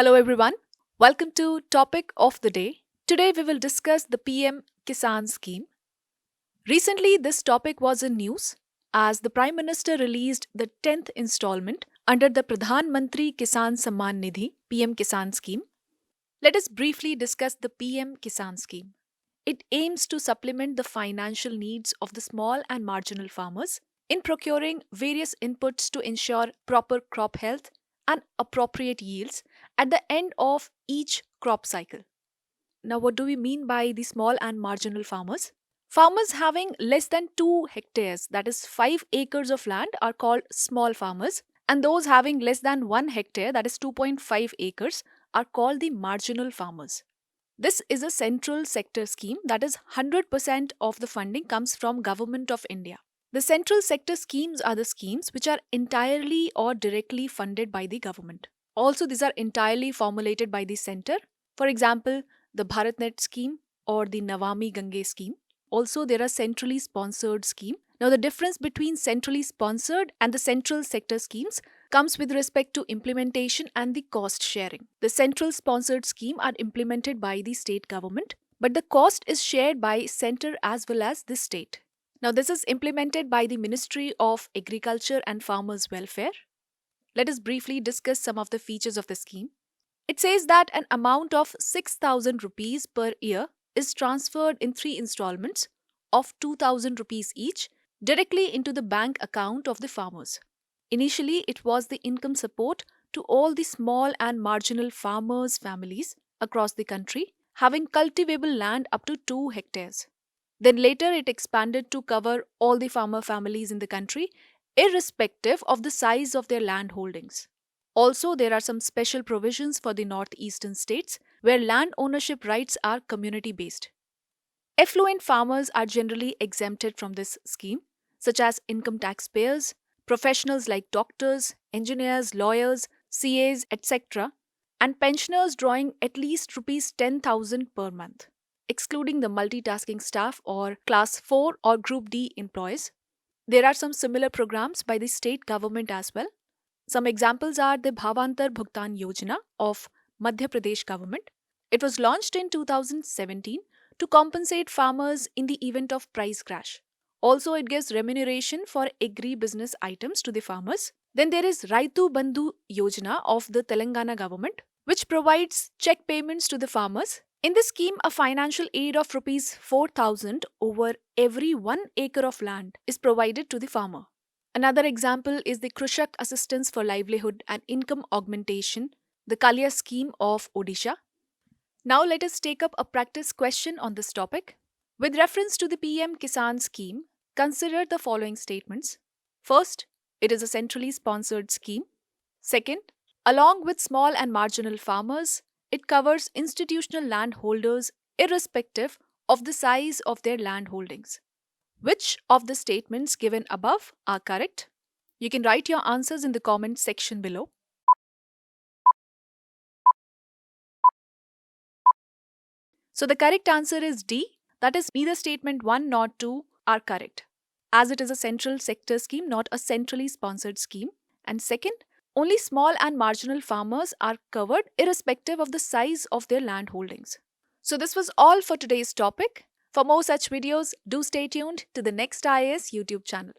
Hello everyone. Welcome to topic of the day. Today we will discuss the PM Kisan scheme. Recently this topic was in news as the Prime Minister released the 10th installment under the Pradhan Mantri Kisan Samman Nidhi PM Kisan scheme. Let us briefly discuss the PM Kisan scheme. It aims to supplement the financial needs of the small and marginal farmers in procuring various inputs to ensure proper crop health and appropriate yields at the end of each crop cycle. Now, what do we mean by the small and marginal farmers? Farmers having less than 2 hectares, that is 5 acres of land, are called small farmers, and those having less than 1 hectare, that is 2.5 acres, are called the marginal farmers. This is a central sector scheme, that is 100% of the funding comes from Government of India. The central sector schemes are the schemes which are entirely or directly funded by the government. Also, these are entirely formulated by the center. For example, the BharatNet scheme or the Navami Gange scheme. Also, there are centrally sponsored schemes. Now, the difference between centrally sponsored and the central sector schemes comes with respect to implementation and the cost sharing. The central sponsored scheme are implemented by the state government, but the cost is shared by center as well as the state. Now, this is implemented by the Ministry of Agriculture and Farmers Welfare. Let us briefly discuss some of the features of the scheme. It says that an amount of 6,000 rupees per year is transferred in 3 installments of 2,000 rupees each directly into the bank account of the farmers. Initially, it was the income support to all the small and marginal farmers' families across the country having cultivable land up to 2 hectares. Then later it expanded to cover all the farmer families in the country, irrespective of the size of their land holdings. Also, there are some special provisions for the northeastern states where land ownership rights are community based. Affluent farmers are generally exempted from this scheme, such as income taxpayers, professionals like doctors, engineers, lawyers, CAs, etc., and pensioners drawing at least rupees 10,000 per month, excluding the multitasking staff or class 4 or group D employees. There are some similar programs by the state government as well. Some examples are the Bhavantar Bhugtan Yojana of Madhya Pradesh government. It was launched in 2017 to compensate farmers in the event of price crash. Also, it gives remuneration for agri-business items to the farmers. Then there is Raitu Bandhu Yojana of the Telangana government, which provides check payments to the farmers. In this scheme, a financial aid of rupees 4,000 over every 1 acre of land is provided to the farmer. Another example is the Krushak Assistance for Livelihood and Income Augmentation, the Kalia scheme of Odisha. Now let us take up a practice question on this topic. With reference to the PM Kisan scheme, consider the following statements. First, it is a centrally sponsored scheme. Second, along with small and marginal farmers, it covers institutional landholders irrespective of the size of their land holdings. Which of the statements given above are correct? You can write your answers in the comment section below. So the correct answer is D, that is neither statement 1 nor 2 are correct, as it is a central sector scheme, not a centrally sponsored scheme. And second, only small and marginal farmers are covered irrespective of the size of their land holdings. So this was all for today's topic. For more such videos, do stay tuned to the Next IAS YouTube channel.